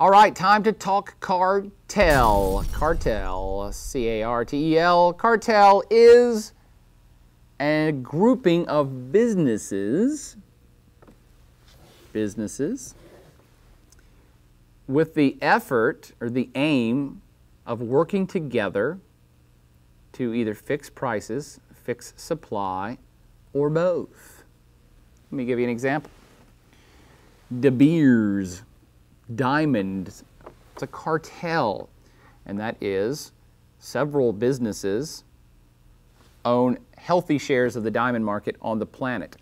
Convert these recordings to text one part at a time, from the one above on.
All right, time to talk cartel. Cartel, C-A-R-T-E-L. Cartel is a grouping of businesses with the effort or the aim of working together to either fix prices, fix supply, or both. Let me give you an example. De Beers, Diamonds, it's a cartel, and that is several businesses own healthy shares of the diamond market on the planet.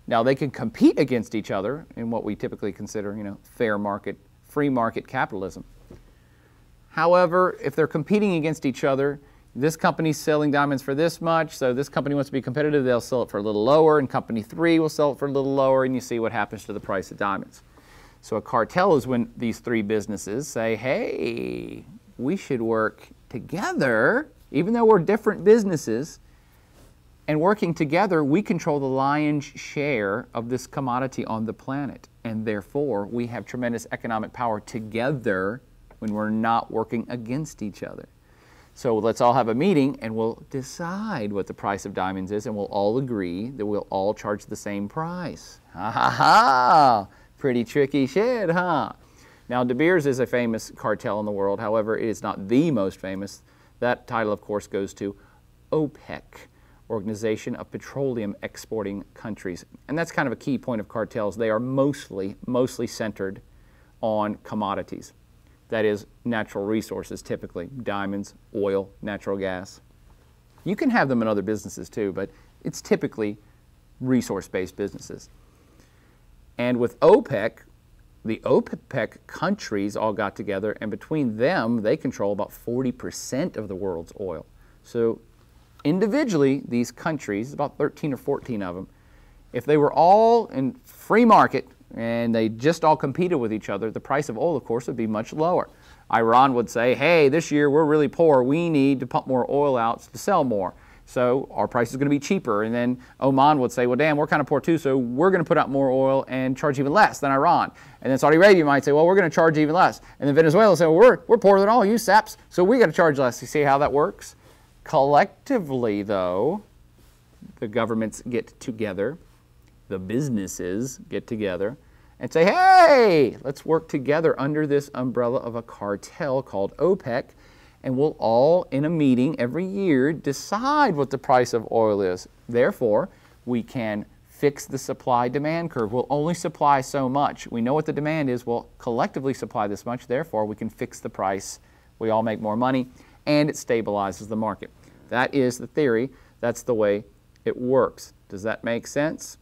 Now they can compete against each other in what we typically consider, fair market, free market capitalism. However, if they're competing against each other, this company's selling diamonds for this much, so this company wants to be competitive, they'll sell it for a little lower, and company 3 will sell it for a little lower, and you see what happens to the price of diamonds. So a cartel is when these 3 businesses say, hey, we should work together, even though we're different businesses, and working together, we control the lion's share of this commodity on the planet, and therefore we have tremendous economic power together when we're not working against each other. So let's all have a meeting and we'll decide what the price of diamonds is, and we'll all agree that we'll all charge the same price. Ha ha ha! Pretty tricky shit, huh? Now, De Beers is a famous cartel in the world. However, it is not the most famous. That title, of course, goes to OPEC, Organization of Petroleum Exporting Countries. And that's kind of a key point of cartels. They are mostly centered on commodities. That is, natural resources, typically diamonds, oil, natural gas. You can have them in other businesses too, but it's typically resource-based businesses. And with OPEC, the OPEC countries all got together, and between them, they control about 40% of the world's oil. So individually, these countries, about 13 or 14 of them, if they were all in free market and they just all competed with each other, the price of oil, of course, would be much lower. Iran would say, hey, this year we're really poor. We need to pump more oil out to sell more. So our price is going to be cheaper. And then Oman would say, well, damn, we're kind of poor too, so we're going to put out more oil and charge even less than Iran. And then Saudi Arabia might say, well, we're going to charge even less. And then Venezuela will say, well, we're poorer than all you saps, so we got to charge less. You see how that works? Collectively, though, the governments get together, the businesses get together, and say, hey, let's work together under this umbrella of a cartel called OPEC, and we'll all, in a meeting every year, decide what the price of oil is. Therefore, we can fix the supply-demand curve. We'll only supply so much. We know what the demand is. We'll collectively supply this much. Therefore, we can fix the price. We all make more money, and it stabilizes the market. That is the theory. That's the way it works. Does that make sense?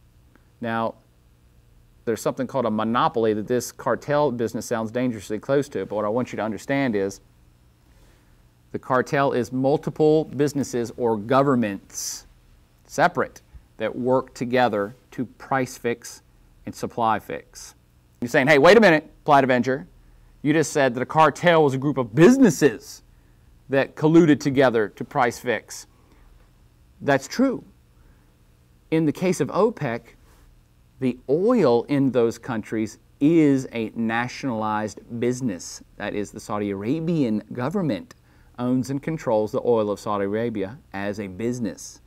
Now, there's something called a monopoly that this cartel business sounds dangerously close to, but what I want you to understand is the cartel is multiple businesses or governments, separate, that work together to price fix and supply fix. You're saying, hey, wait a minute, Plaid Avenger. You just said that a cartel was a group of businesses that colluded together to price fix. That's true. In the case of OPEC, the oil in those countries is a nationalized business. That is, the Saudi Arabian government owns and controls the oil of Saudi Arabia as a business.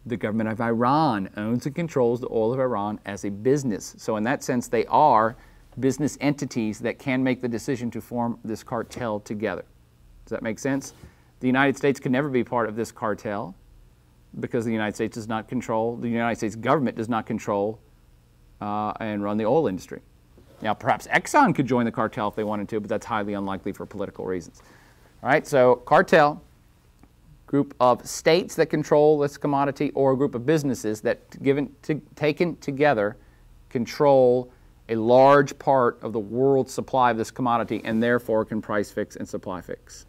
The government of Iran owns and controls the oil of Iran as a business. So in that sense, they are business entities that can make the decision to form this cartel together. Does that make sense? The United States can never be part of this cartel because the United States does not control, the United States government does not control and run the oil industry. Now, perhaps Exxon could join the cartel if they wanted to, but that's highly unlikely for political reasons. All right, so cartel, group of states that control this commodity, or a group of businesses that, taken together, control a large part of the world's supply of this commodity and therefore can price fix and supply fix.